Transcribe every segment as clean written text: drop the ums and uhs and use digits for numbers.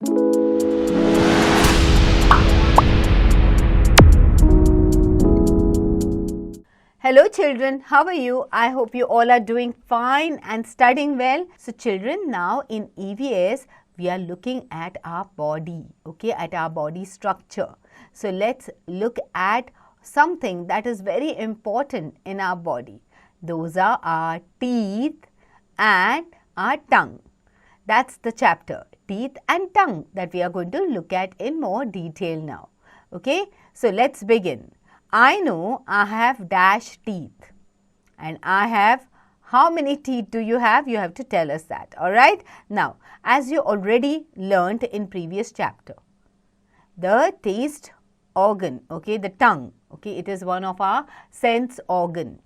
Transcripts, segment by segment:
Hello children, how are you? I hope you all are doing fine and studying well. So children, now in EVS, we are looking at our body, okay, at our body structure. So let's look at something that is very important in our body. Those are our teeth and our tongue. That's the chapter, teeth and tongue, that we are going to look at in more detail now. Okay, so let's begin. I know I have dash teeth, and I have, how many teeth do you have? You have to tell us that, alright. Now, as you already learnt in previous chapter, the taste organ, okay, the tongue, okay, it is one of our sense organ,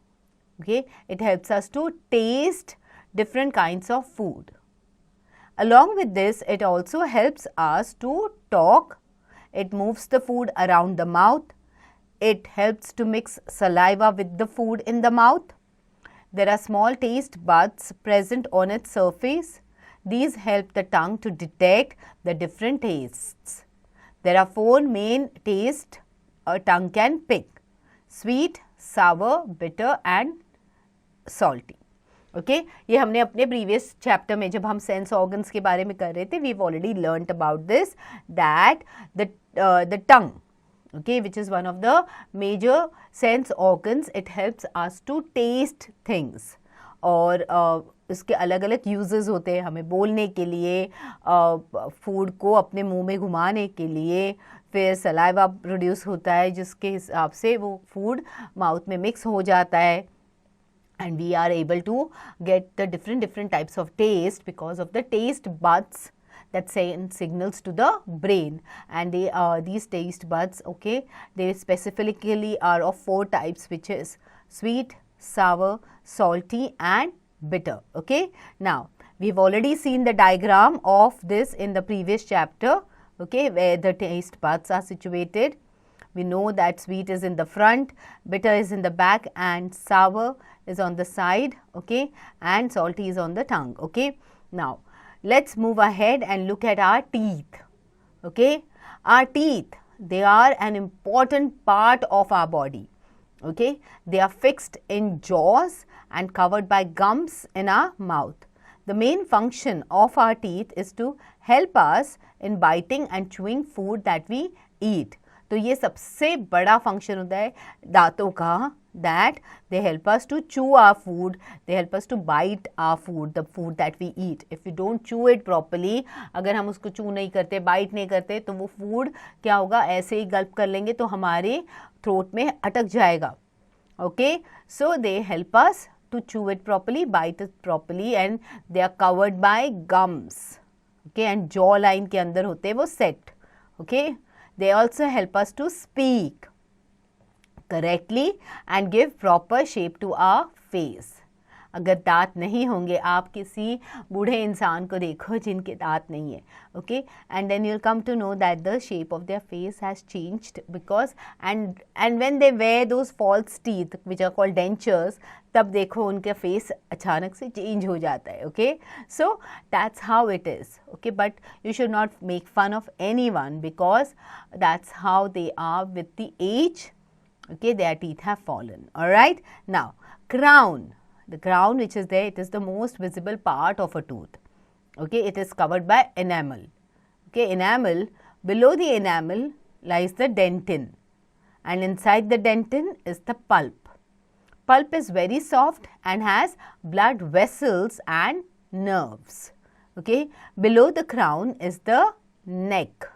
okay, it helps us to taste different kinds of food. Along with this, it also helps us to talk, it moves the food around the mouth, it helps to mix saliva with the food in the mouth. There are small taste buds present on its surface. These help the tongue to detect the different tastes. There are 4 main tastes a tongue can pick: sweet, sour, bitter and salty. Okay, ये हमने अपने previous chapter में जब हम sense organs के बारे में कर रहे थे, we've already learnt about this, that the tongue, okay, which is one of the major sense organs, it helps us to taste things. और इसके अलग अलग यूजेस होते हैं, हमें बोलने के लिए, फूड को अपने मुंह में घुमाने के लिए, फिर सलाइवा प्रोड्यूस होता है जिसके हिसाब से वो फूड माउथ में मिक्स हो जाता है, and we are able to get the different types of taste because of the taste buds that send signals to the brain. And they these taste buds, okay, they specifically are of 4 types, which is sweet, sour, salty and bitter. Okay, now we've already seen the diagram of this in the previous chapter, okay, where the taste buds are situated. We know that sweet is in the front, bitter is in the back and sour is on the side, okay, and salty is on the tongue. Okay, now let's move ahead and look at our teeth. Okay, our teeth, they are an important part of our body. Okay, they are fixed in jaws and covered by gums in our mouth. The main function of our teeth is to help us in biting and chewing food that we eat. तो ये सबसे बड़ा function होता है दांतों का, that they help us to chew our food, they help us to bite our food, the food that we eat. If we don't chew it properly, अगर हम उसको chew नहीं करते, bite नहीं करते, तो वो food क्या होगा, ऐसे ही गल्प कर लेंगे तो हमारे throat में अटक जाएगा. Okay, so they help us to chew it properly, bite it properly, and they are covered by gums. Okay, and jaw line के अंदर होते हैं वो set. Okay, they also help us to speak correctly and give proper shape to our face. अगर दांत नहीं होंगे, आप किसी बूढ़े इंसान को देखो जिनके दांत नहीं है, okay, and then you'll come to know that the shape of their face has changed because and when they wear those false teeth which are called dentures, तब देखो उनका face अचानक से change हो जाता है. Okay, so that's how it is. Okay, but you should not make fun of anyone because that's how they are with the age. Okay, their teeth have fallen. All right, now crown. The crown which is there, it is the most visible part of a tooth. Okay, it is covered by enamel. Okay, enamel, below the enamel lies the dentin and inside the dentin is the pulp. Pulp is very soft and has blood vessels and nerves. Okay, below the crown is the neck.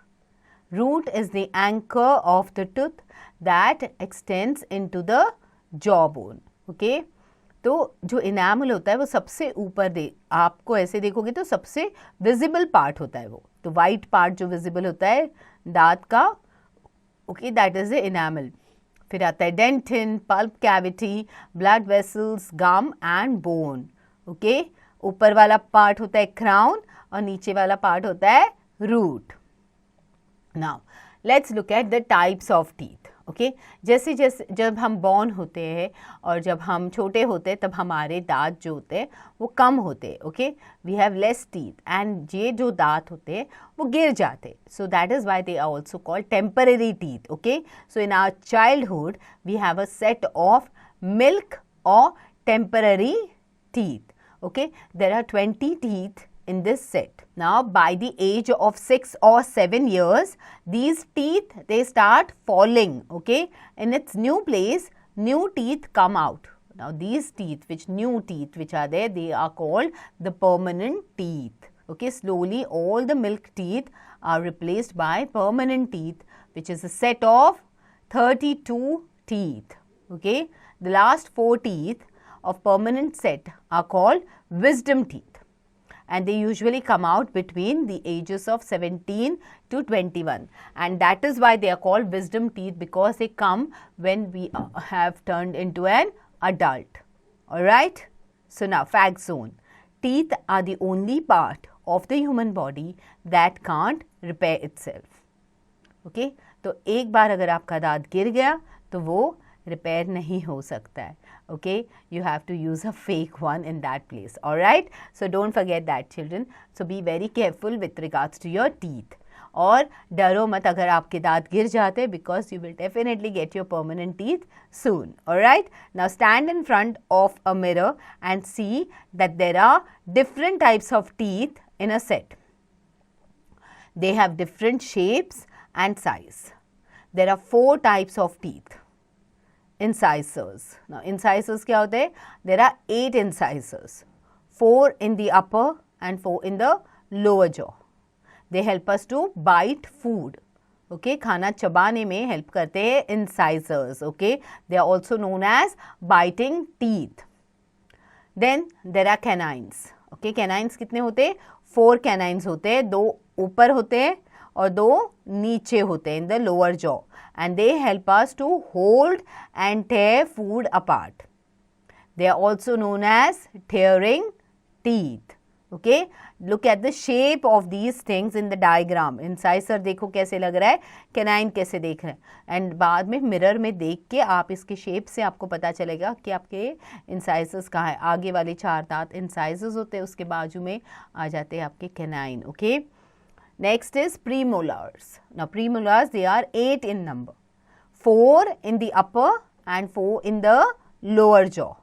Root is the anchor of the tooth that extends into the jawbone. Okay, तो जो enamel होता है वो सबसे ऊपर आपको ऐसे देखोगे तो सबसे विजिबल पार्ट होता है वो, तो वाइट पार्ट जो विजिबल होता है दांत का, okay, that is the enamel. फिर आता है dentin, pulp cavity, blood vessels, gum and bone. Okay, ऊपर वाला पार्ट होता है क्राउन और नीचे वाला पार्ट होता है root. Now let's look at the types of teeth. Okay जैसे जैसे जब हम बॉर्न होते हैं और जब हम छोटे होते हैं तब हमारे दांत जो होते हैं वो कम होते हैं. Okay we have less teeth and ये जो दांत होते हैं वो गिर जाते. So that is why they are also called temporary teeth. Okay so in our childhood we have a set of milk और temporary teeth. Okay, there are 20 teeth in this set. Now by the age of 6 or 7 years, these teeth they start falling. Okay, in its new place, new teeth come out. Now these teeth, new teeth which are there, they are called the permanent teeth. Okay, slowly all the milk teeth are replaced by permanent teeth, which is a set of 32 teeth. Okay, the last 4 teeth of permanent set are called wisdom teeth, and they usually come out between the ages of 17 to 21, and that is why they are called wisdom teeth, because they come when we have turned into an adult. All right, so now fact zone. Teeth are the only part of the human body that can't repair itself. Okay, तो एक बार अगर आपका दांत गिर गया तो वो repair नहीं हो सकता है. Okay, you have to use a fake one in that place. All right, so don't forget that, children. So be very careful with regards to your teeth. और डरो मत अगर आपके दांत गिर जाते, because you will definitely get your permanent teeth soon. All right, now stand in front of a mirror and see that there are different types of teeth in a set. They have different shapes and size. There are 4 types of teeth. Incisors. Now incisors क्या होते हैं? There are 8 incisors, 4 in the upper and 4 in the lower jaw. They help us to bite food. Okay, खाना चबाने में help करते हैं incisors. Okay, they are also known as biting teeth. Then there are canines. Okay, canines कितने होते हैं? 4 canines होते हैं, 2 ऊपर होते हैं और 2 नीचे होते हैं in the lower jaw, and they help us to hold and tear food apart. They are also known as tearing teeth. Okay, look at the shape of these things in the diagram. Incisor देखो कैसे लग रहा है, canine कैसे देख रहे हैं, and बाद में मिरर में देख के आप इसके शेप से आपको पता चलेगा कि आपके incisors कहाँ है. आगे वाले 4 दांत incisors होते हैं, उसके बाजू में आ जाते हैं आपके canine. Okay, next is premolars. Now premolars, they are 8 in number, 4 in the upper and 4 in the lower jaw.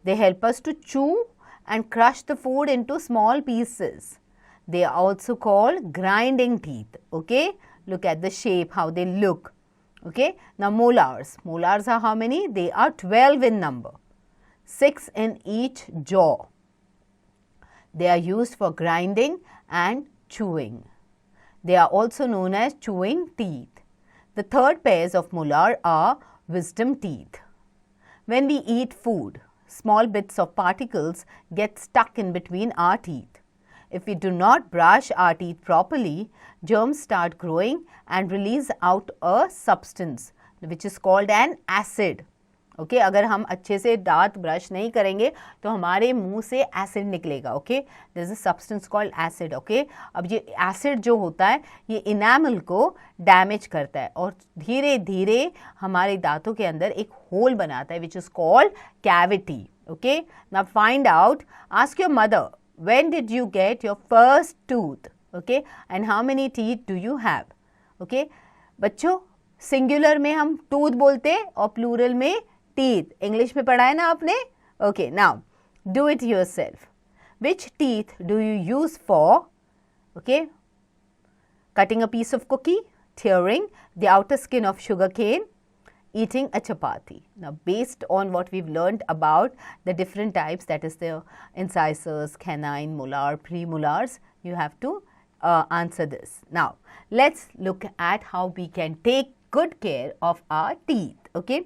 They help us to chew and crush the food into small pieces. They are also called grinding teeth. Okay, look at the shape, how they look. Okay, now molars. Molars are how many? They are 12 in number, 6 in each jaw. They are used for grinding and chewing. They are also known as chewing teeth. The third pairs of molar are wisdom teeth. When we eat food, small bits of particles get stuck in between our teeth. If we do not brush our teeth properly, germs start growing and release out a substance which is called an acid. Okay अगर हम अच्छे से दांत brush नहीं करेंगे तो हमारे मुंह से एसिड निकलेगा. Okay this is substance called acid. Okay अब ये एसिड जो होता है ये इनामल को डैमेज करता है और धीरे धीरे हमारे दांतों के अंदर एक होल बनाता है which is called cavity. Okay now find out, ask your mother when did you get your first tooth. Okay and how many teeth do you have. Okay बच्चों सिंगुलर में हम टूथ बोलते हैं और प्लूरल में teeth. English में पढ़ा है ना आपने. Okay now do it yourself. Which teeth do you use for, okay, cutting a piece of cookie, tearing the outer skin of sugarcane, eating a chapati? Now based on what we've learned about the different types, that is the incisors, canine, molar, premolars, you have to answer this. Now let's look at how we can take good care of our teeth. Okay,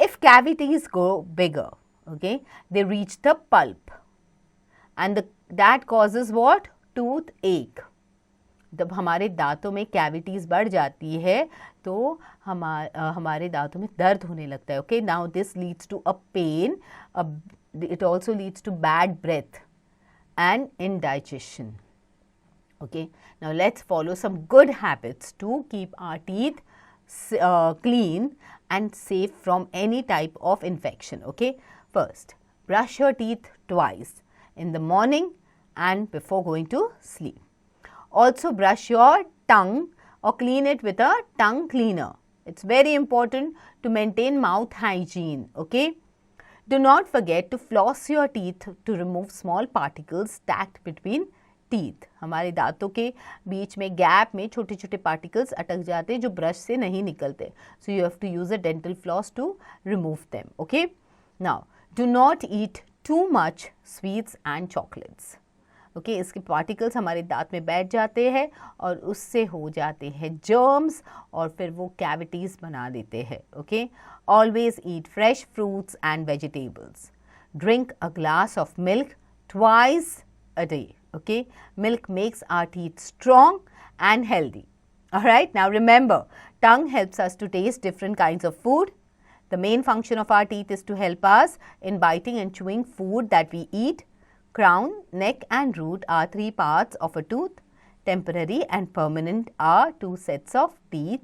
if cavities go bigger, okay, they reach the pulp and that causes what? Toothache. जब हमारे दांतों में cavities बढ़ जाती है तो हमारे दांतों में दर्द होने लगता है. Okay now this leads to a pain, it also leads to bad breath and indigestion. Okay, now let's follow some good habits to keep our teeth clean and safe from any type of infection. Okay, first, brush your teeth twice, in the morning and before going to sleep. Also, brush your tongue or clean it with a tongue cleaner. It's very important to maintain mouth hygiene. Okay, do not forget to floss your teeth to remove small particles stacked between teeth. हमारे दांतों के बीच में gap में छोटे छोटे particles अटक जाते हैं जो ब्रश से नहीं निकलते. So you have to use a dental floss to remove them. Okay. Now, do not eat too much sweets and chocolates. Okay, इसके particles हमारे दांत में बैठ जाते हैं और उससे हो जाते हैं germs और फिर वो cavities बना देते हैं. Okay, always eat fresh fruits and vegetables. Drink a glass of milk twice a day. Okay, milk makes our teeth strong and healthy. Alright, now remember, tongue helps us to taste different kinds of food. The main function of our teeth is to help us in biting and chewing food that we eat. Crown, neck and root are three parts of a tooth. Temporary and permanent are two sets of teeth,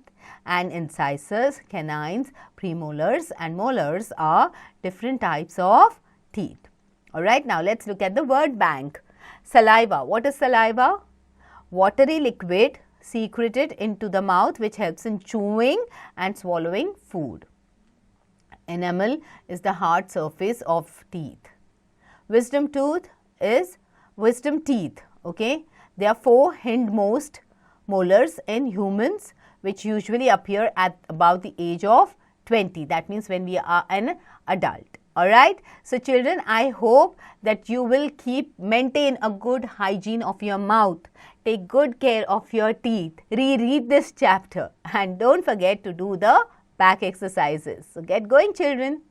and incisors, canines, premolars and molars are different types of teeth. Alright, now let's look at the word bank. Saliva. What is saliva? Watery liquid secreted into the mouth which helps in chewing and swallowing food. Enamel is the hard surface of teeth. Wisdom tooth is wisdom teeth. Okay, there are 4 hindmost molars in humans which usually appear at about the age of 20. That means when we are an adult. Alright, so children, I hope that you will maintain a good hygiene of your mouth. Take good care of your teeth. Reread this chapter and don't forget to do the back exercises. So get going, children.